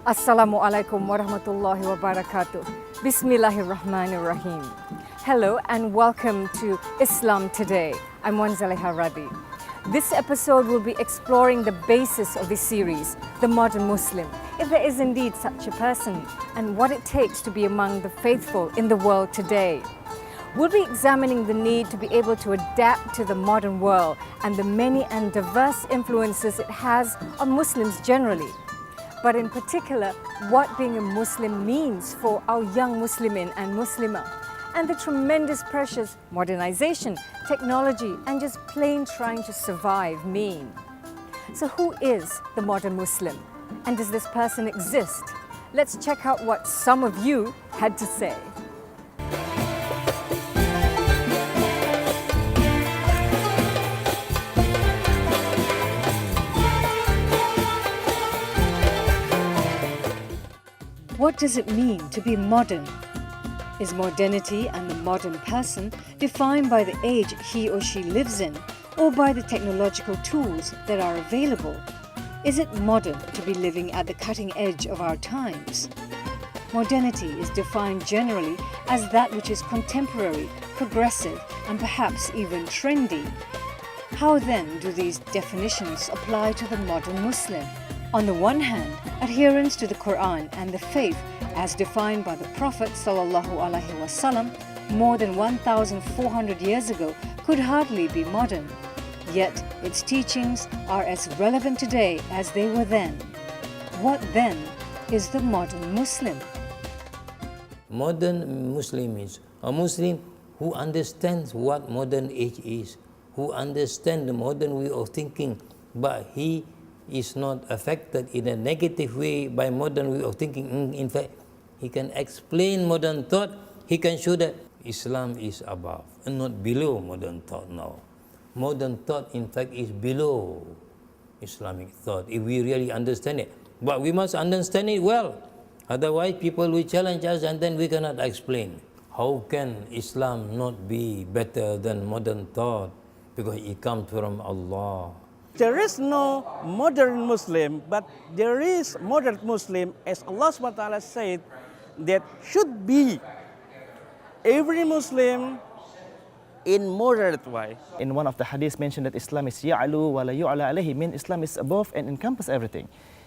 Assalamu alaikum warahmatullahi wabarakatuh. Bismillahirrahmanirrahim. Hello and welcome to Islam Today. I'm Wanzaleha Radi. This episode will be exploring the basis of this series, the modern Muslim, if there is indeed such a person, and what it takes to be among the faithful in the world today. We'll be examining the need to be able to adapt to the modern world and the many and diverse influences it has on Muslims generally. But in particular, what being a Muslim means for our young Muslimin and Muslimah, and the tremendous pressures modernization, technology, and just plain trying to survive mean. So who is the modern Muslim? And does this person exist? Let's check out what some of you had to say. What does it mean to be modern? Is modernity and the modern person defined by the age he or she lives in, or by the technological tools that are available? Is it modern to be living at the cutting edge of our times? Modernity is defined generally as that which is contemporary, progressive, and perhaps even trendy. How then do these definitions apply to the modern Muslim? On the one hand, adherence to the Quran and the faith as defined by the Prophet ﷺ more than 1,400 years ago could hardly be modern. Yet its teachings are as relevant today as they were then. What then is the modern Muslim? Modern Muslim is a Muslim who understands what modern age is, who understands the modern way of thinking, but he is not affected in a negative way by modern way of thinking. In fact, he can explain modern thought. He can show that Islam is above and not below modern thought now. Modern thought, in fact, is below Islamic thought, if we really understand it. But we must understand it well. Otherwise, people will challenge us and then we cannot explain. How can Islam not be better than modern thought? Because it comes from Allah. There is no modern Muslim, but there is modern Muslim, as Allah SWT said, that should be every Muslim in moderate way. In one of the hadiths mentioned that Islam is ya'lu wa la yu'la alayhi, means Islam is above and encompass everything.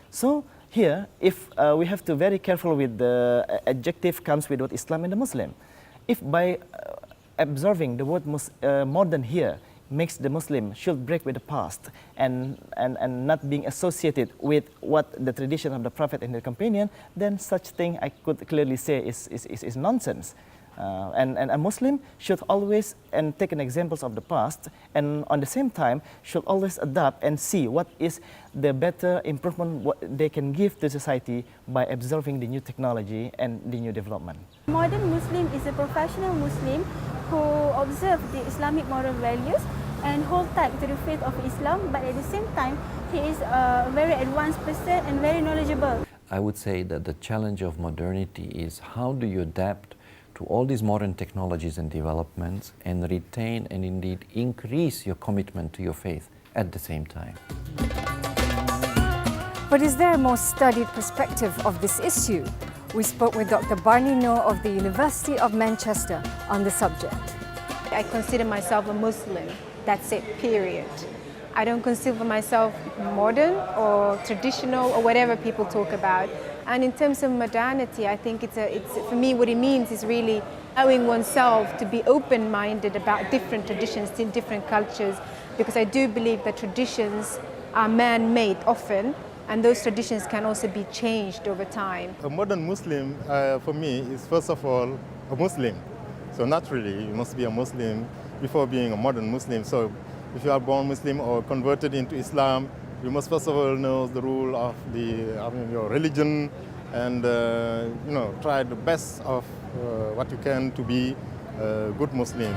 So here, if we have to be very careful with the adjective comes with what Islam and the Muslim. If by observing the word modern here, makes the Muslim should break with the past and not being associated with what the tradition of the Prophet and the companion, then such thing I could clearly say is nonsense. And a Muslim should always take an examples of the past, and on the same time should always adapt and see what is the better improvement what they can give to society by observing the new technology and the new development. Modern Muslim is a professional Muslim who observe the Islamic moral values and hold tight to the faith of Islam, but at the same time, he is a very advanced person and very knowledgeable. I would say that the challenge of modernity is how do you adapt to all these modern technologies and developments and retain and indeed increase your commitment to your faith at the same time. But is there a more studied perspective of this issue? We spoke with Dr. Barney Noor of the University of Manchester on the subject. I consider myself a Muslim. That's it, period. I don't consider myself modern or traditional or whatever people talk about. And in terms of modernity, I think it's for me what it means is really allowing oneself to be open-minded about different traditions in different cultures, because I do believe that traditions are man-made often, and those traditions can also be changed over time. A modern Muslim, for me, is first of all a Muslim. So naturally, you must be a Muslim before being a modern Muslim. So if you are born Muslim or converted into Islam, you must first of all know the rule of your religion and try the best of what you can to be a good Muslim.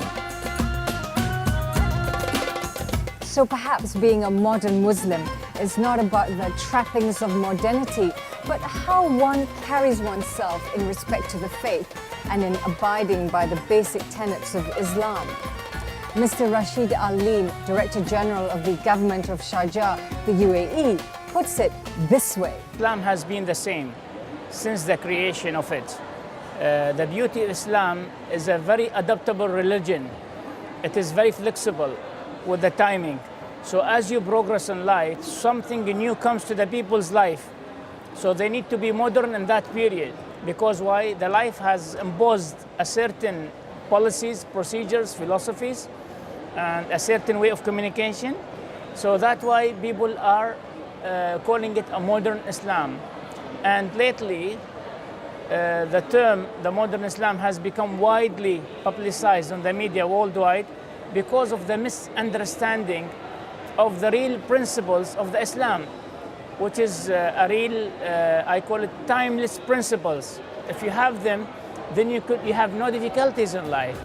So perhaps being a modern Muslim is not about the trappings of modernity, but how one carries oneself in respect to the faith and in abiding by the basic tenets of Islam. Mr. Rashid Al-Leen, Director General of the Government of Sharjah, the UAE, puts it this way. Islam has been the same since the creation of it. The beauty of Islam is a very adaptable religion. It is very flexible with the timing. So as you progress in life, something new comes to the people's life. So they need to be modern in that period. Because why? The life has imposed a certain policies, procedures, philosophies, and a certain way of communication. So that's why people are calling it a modern Islam. And lately, the term, the modern Islam, has become widely publicized on the media worldwide because of the misunderstanding of the real principles of the Islam, which is a real, I call it timeless principles. If you have them, then you have no difficulties in life.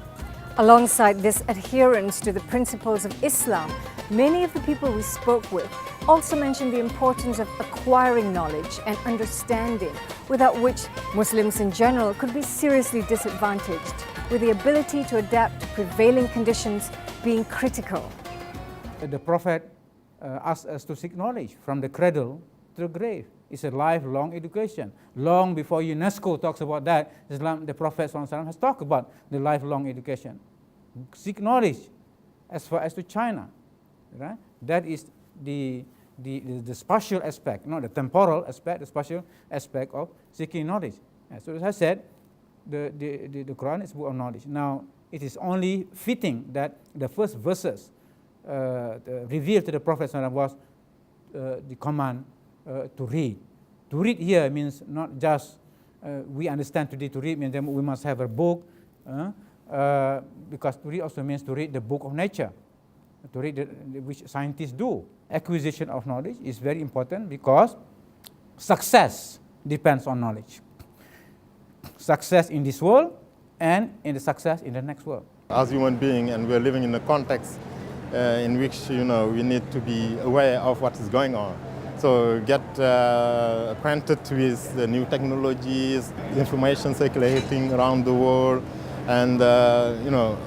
Alongside this adherence to the principles of Islam, many of the people we spoke with also mentioned the importance of acquiring knowledge and understanding, without which Muslims in general could be seriously disadvantaged, with the ability to adapt to prevailing conditions being critical. The Prophet asked us to seek knowledge from the cradle to the grave. It's a lifelong education. Long before UNESCO talks about that, Islam, the Prophet ﷺ has talked about the lifelong education. Seek knowledge as far as to China. Right? That is the spatial aspect, not the temporal aspect, the spatial aspect of seeking knowledge. So as I said, the Quran is a book of knowledge. Now, it is only fitting that the first verses revealed to the Prophet was the command to read. To read here means not just we understand today to read means that we must have a book, because to read also means to read the book of nature, to read which scientists do. Acquisition of knowledge is very important because success depends on knowledge. Success in this world and in the success in the next world. As human beings, and we're living in a context in which we need to be aware of what is going on. So get acquainted with the new technologies, information circulating around the world, and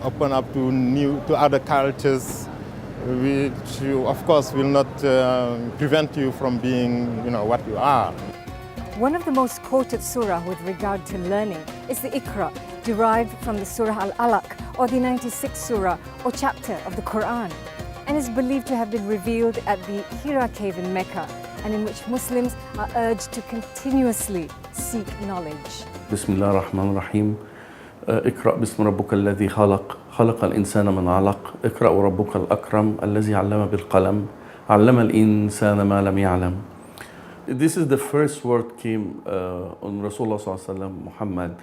open up to other cultures, which you, of course, will not prevent you from being what you are. One of the most quoted surah with regard to learning is the Iqra, derived from the Surah Al-Alaq, or the 96th surah or chapter of the Quran, and is believed to have been revealed at the Hira cave in Mecca, and in which Muslims are urged to continuously seek knowledge. Bismillah ar-Rahman ar-Rahim. اقرأ باسم ربك الذي خلق خلق الإنسان من علق اقرأ وربك الأكرم الذي علم بالقلم علم الإنسان ما لم يعلم. This is the first word came on Rasulullah sallallahu Muhammad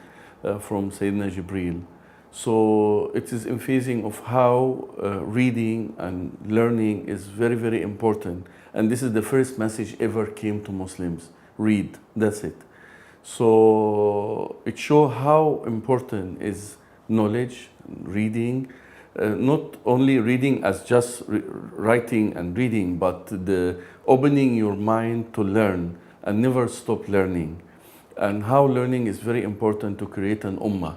from Sayyidina Jibreel. So it is emphasizing of how reading and learning is very, very important. And this is the first message ever came to Muslims. Read, that's it. So it shows how important is knowledge, reading, not only reading as just writing and reading, but the opening your mind to learn and never stop learning. And how learning is very important to create an ummah.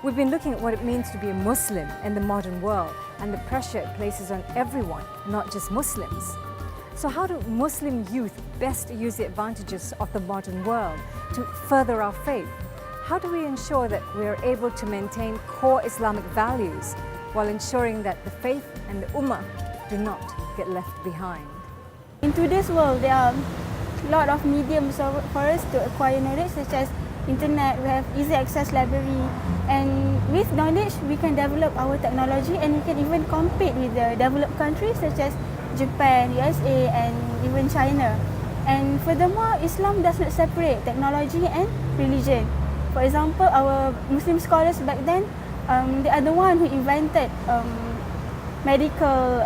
We've been looking at what it means to be a Muslim in the modern world and the pressure it places on everyone, not just Muslims. So how do Muslim youth best use the advantages of the modern world to further our faith? How do we ensure that we are able to maintain core Islamic values while ensuring that the faith and the Ummah do not get left behind? In today's world, there are a lot of mediums for us to acquire knowledge, such as internet, we have easy access library, and with knowledge we can develop our technology, and we can even compete with the developed countries such as Japan, USA, and even China. And furthermore, Islam does not separate technology and religion. For example, our Muslim scholars back then, they are the one who invented medical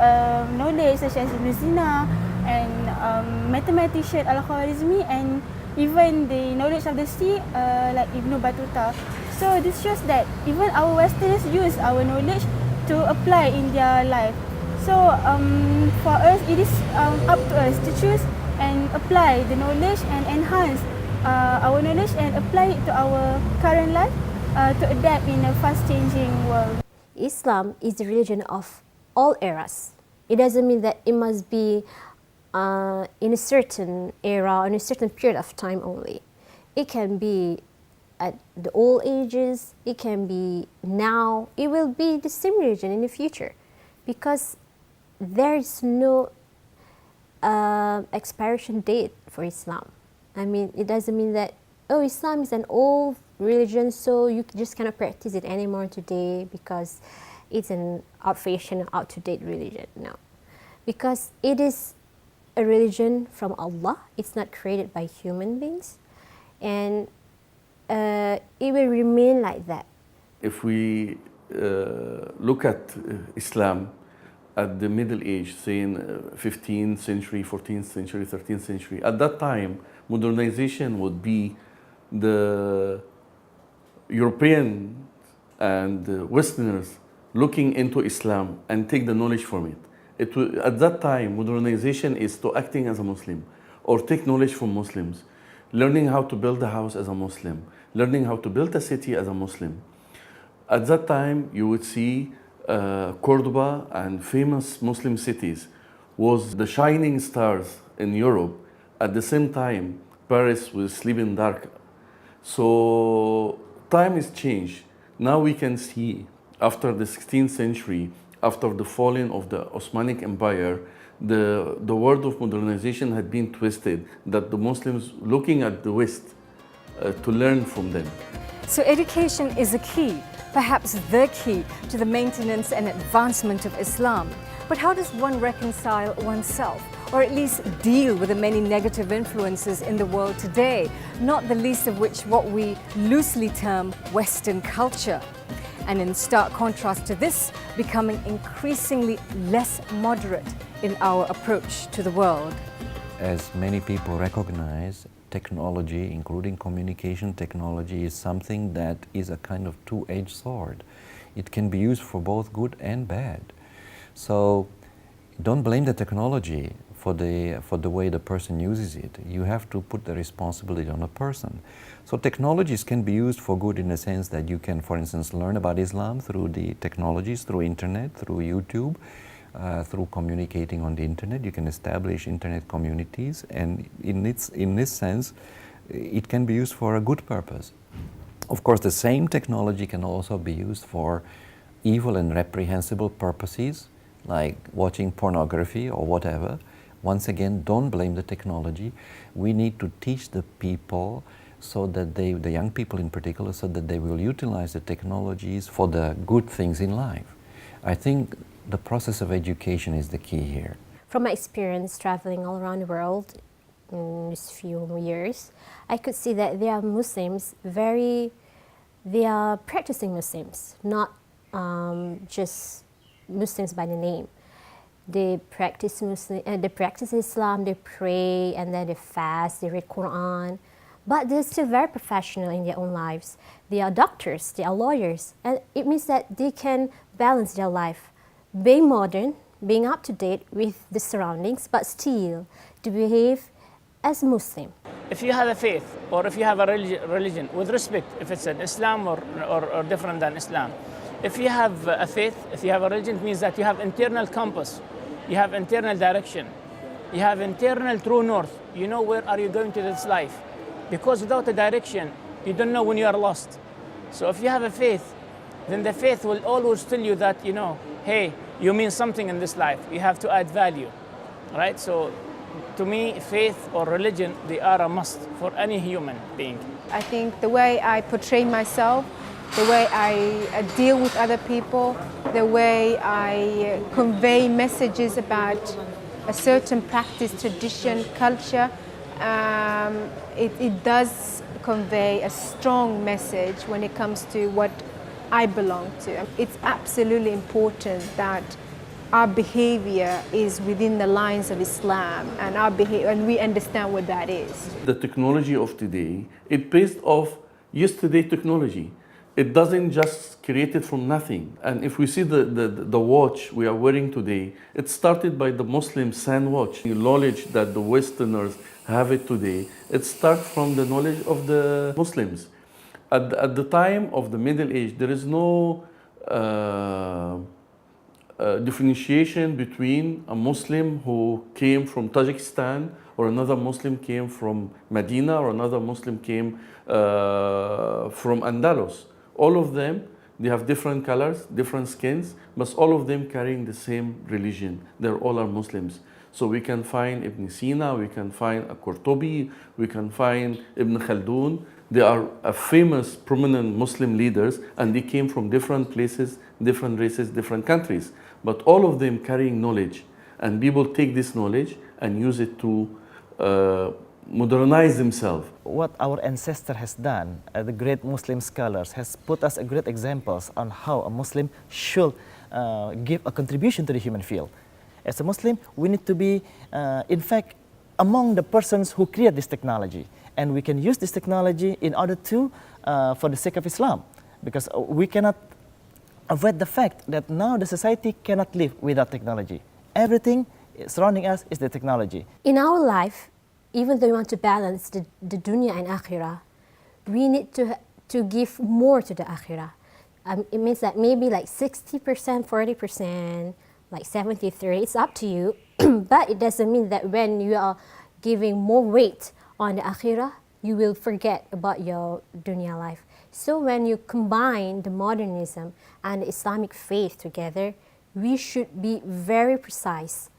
knowledge such as Ibn Sina and mathematician Al-Khwarizmi, and even the knowledge of the sea like Ibn Battuta. So this shows that even our Westerners use our knowledge to apply in their life. So for us, it is up to us to choose apply the knowledge and enhance our knowledge and apply it to our current life to adapt in a fast-changing world. Islam is the religion of all eras. It doesn't mean that it must be in a certain era, in a certain period of time only. It can be at the old ages, it can be now, it will be the same religion in the future, because there is no expiration date for Islam. I mean, it doesn't mean that, oh, Islam is an old religion, so you just cannot practice it anymore today because it's an out-fashioned, out-to-date religion. No, because it is a religion from Allah. It's not created by human beings, and it will remain like that. If we look at Islam at the Middle Age, say in 15th century, 14th century, 13th century, at that time, modernization would be the European and Westerners looking into Islam and take the knowledge from it. At that time, modernization is to acting as a Muslim or take knowledge from Muslims, learning how to build a house as a Muslim, learning how to build a city as a Muslim. At that time, you would see Cordoba and famous Muslim cities was the shining stars in Europe. At the same time, Paris was sleeping dark. So time has changed. Now we can see after the 16th century, after the falling of the Osmanic Empire, the world of modernization had been twisted, that the Muslims looking at the West to learn from them. So education is a key, perhaps the key to the maintenance and advancement of Islam. But how does one reconcile oneself, or at least deal with the many negative influences in the world today, not the least of which what we loosely term Western culture? And in stark contrast to this, becoming increasingly less moderate in our approach to the world. As many people recognize, technology, including communication technology, is something that is a kind of two-edged sword. It can be used for both good and bad. So don't blame the technology for the way the person uses it. You have to put the responsibility on a person. So technologies can be used for good in the sense that you can, for instance, learn about Islam through the technologies, through internet, through YouTube, through communicating on the internet. You can establish internet communities, and in this sense, it can be used for a good purpose. Of course, the same technology can also be used for evil and reprehensible purposes, like watching pornography or whatever. Once again, don't blame the technology. We need to teach the people so that the young people in particular, so that they will utilize the technologies for the good things in life. I think the process of education is the key here. From my experience traveling all around the world in these few years, I could see that there are Muslims, they are practicing Muslims, not just Muslims by the name. They practice Islam, they pray, and then they fast, they read Quran, but they're still very professional in their own lives. They are doctors, they are lawyers, and it means that they can balance their life, being modern, being up to date with the surroundings, but still to behave as Muslim. If you have a faith, or if you have a religion, with respect, if it's an Islam or different than Islam, if you have a faith, if you have a religion, it means that you have internal compass, you have internal direction, you have internal true north. You know where are you going to this life. Because without a direction, you don't know when you are lost. So if you have a faith, then the faith will always tell you that, you know, hey, you mean something in this life. You have to add value, right? So to me, faith or religion, they are a must for any human being. I think the way I portray myself, the way I deal with other people, the way I convey messages about a certain practice, tradition, culture, it does convey a strong message when it comes to what I belong to. It's absolutely important that our behavior is within the lines of Islam, and our behavior, and we understand what that is. The technology of today, it's based off yesterday technology. It doesn't just created from nothing. And if we see the watch we are wearing today, it started by the Muslim sand watch. The knowledge that the Westerners have it today, it starts from the knowledge of the Muslims. At the time of the Middle Age, there is no differentiation between a Muslim who came from Tajikistan or another Muslim came from Medina or another Muslim came from Andalus. All of them, they have different colors, different skins, but all of them carrying the same religion. They all are Muslims. So we can find Ibn Sina, we can find Qurtubi, we can find Ibn Khaldun. They are famous, prominent Muslim leaders, and they came from different places, different races, different countries. But all of them carrying knowledge, and people take this knowledge and use it to modernize themselves. What our ancestor has done, the great Muslim scholars, has put us a great examples on how a Muslim should give a contribution to the human field. As a Muslim, we need to be, in fact, among the persons who create this technology. And we can use this technology in order to, for the sake of Islam. Because we cannot avoid the fact that now the society cannot live without technology. Everything surrounding us is the technology. In our life, even though we want to balance the dunya and akhirah, we need to give more to the akhirah. It means that maybe like 60%, 40%, like 70-30, it's up to you. But it doesn't mean that when you are giving more weight on the akhirah, you will forget about your dunya life. So when you combine the modernism and the Islamic faith together, we should be very precise.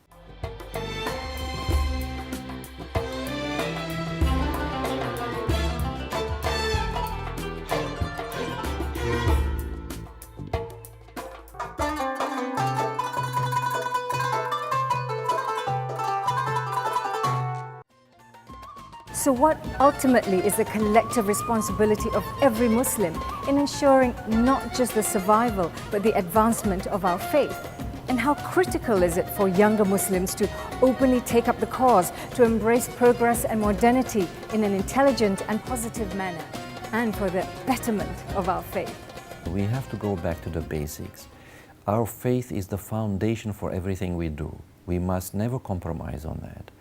So what ultimately is the collective responsibility of every Muslim in ensuring not just the survival but the advancement of our faith? And how critical is it for younger Muslims to openly take up the cause to embrace progress and modernity in an intelligent and positive manner and for the betterment of our faith? We have to go back to the basics. Our faith is the foundation for everything we do. We must never compromise on that.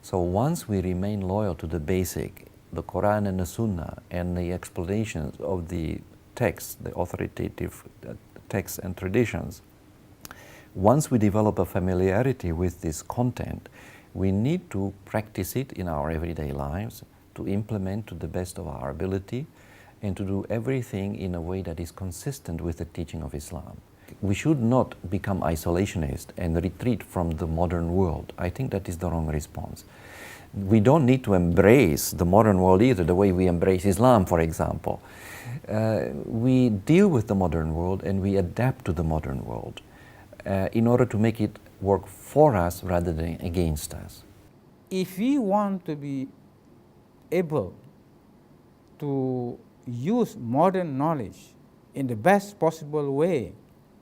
So once we remain loyal to the basic, the Quran and the Sunnah, and the explanations of the text, the authoritative texts and traditions, once we develop a familiarity with this content, we need to practice it in our everyday lives, to implement to the best of our ability, and to do everything in a way that is consistent with the teaching of Islam. We should not become isolationist and retreat from the modern world. I think that is the wrong response. We don't need to embrace the modern world either, the way we embrace Islam, for example. We deal with the modern world and we adapt to the modern world in order to make it work for us rather than against us. If we want to be able to use modern knowledge in the best possible way,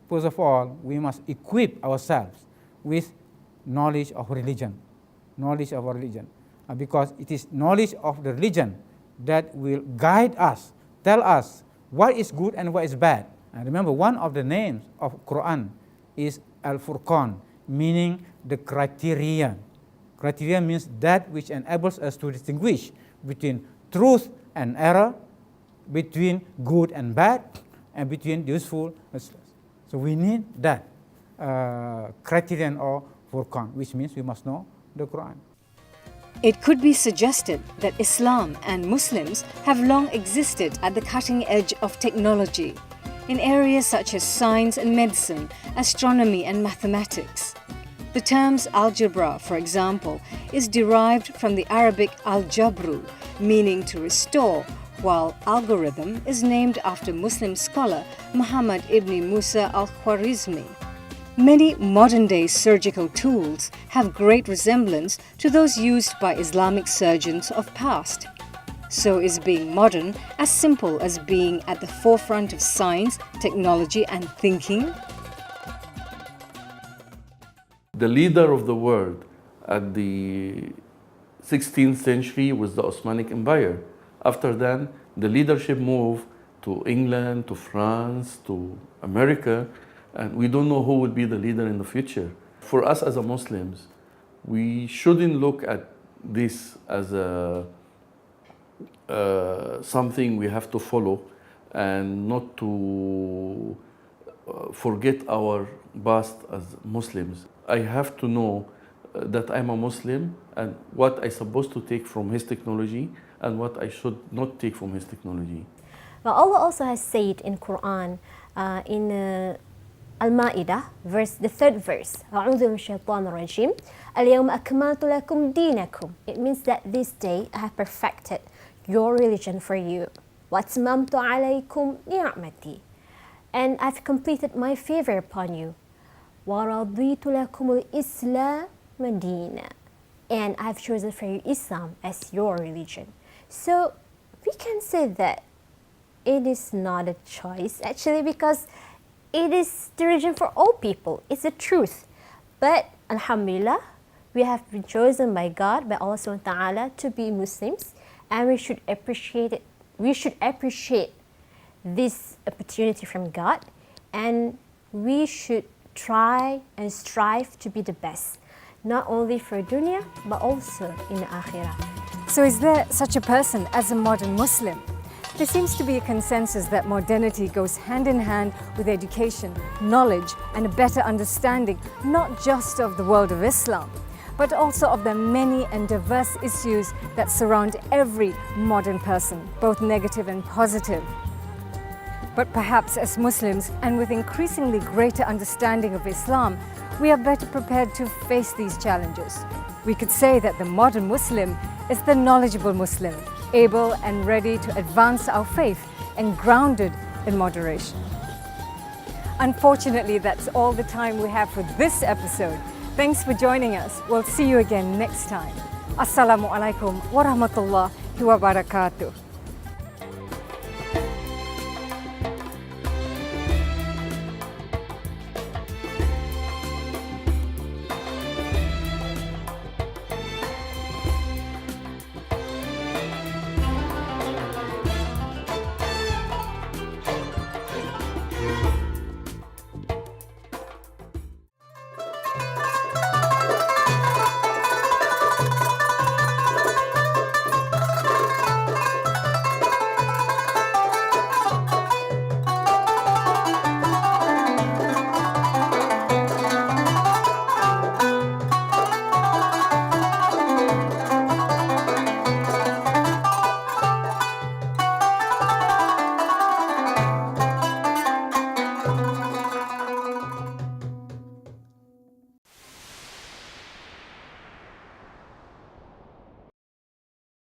first of all, we must equip ourselves with knowledge of religion, because it is knowledge of the religion that will guide us, tell us what is good and what is bad. And remember, one of the names of Quran is Al-Furqan, meaning the criterion. Criterion means that which enables us to distinguish between truth and error, between good and bad, and between useful and useless. So we need that criterion or Furqan, which means we must know the Quran. It could be suggested that Islam and Muslims have long existed at the cutting edge of technology in areas such as science and medicine, astronomy and mathematics. The terms algebra, for example, is derived from the Arabic al-jabru, meaning to restore, while algorithm is named after Muslim scholar Muhammad ibn Musa al-Khwarizmi. Many modern-day surgical tools have great resemblance to those used by Islamic surgeons of past. So is being modern as simple as being at the forefront of science, technology and thinking? The leader of the world at the 16th century was the Osmanic Empire. After that, the leadership moved to England, to France, to America, and we don't know who will be the leader in the future. For us as a Muslims, we shouldn't look at this as something we have to follow, and not to forget our past as Muslims. I have to know that I'm a Muslim and what I'm supposed to take from his technology and what I should not take from his technology. Well, Allah also has said in Quran, in Al-Ma'idah, the 3rd verse, أعوذ من الشيطان الرجيم اليوم أكملت لكم دينكم. It means that this day I have perfected your religion for you. وأتممت عليكم نعمتي. And I've completed my favor upon you. وَرَضِيتُ لَكُمُ الْإِسْلَامَ دِينًا. And I've chosen for you Islam as your religion. So we can say that it is not a choice, actually, because it is the religion for all people. It's the truth. But alhamdulillah, we have been chosen by God, by Allah subhanahu wa ta'ala, to be Muslims, and we should appreciate it. We should appreciate this opportunity from God, and we should try and strive to be the best, not only for dunya, but also in the akhirah. So is there such a person as a modern Muslim? There seems to be a consensus that modernity goes hand in hand with education, knowledge, and a better understanding, not just of the world of Islam, but also of the many and diverse issues that surround every modern person, both negative and positive. But perhaps as Muslims, and with increasingly greater understanding of Islam, we are better prepared to face these challenges. We could say that the modern Muslim is the knowledgeable Muslim, able and ready to advance our faith and grounded in moderation. Unfortunately, that's all the time we have for this episode. Thanks for joining us. We'll see you again next time. Assalamu alaikum wa rahmatullahi wa barakatuh.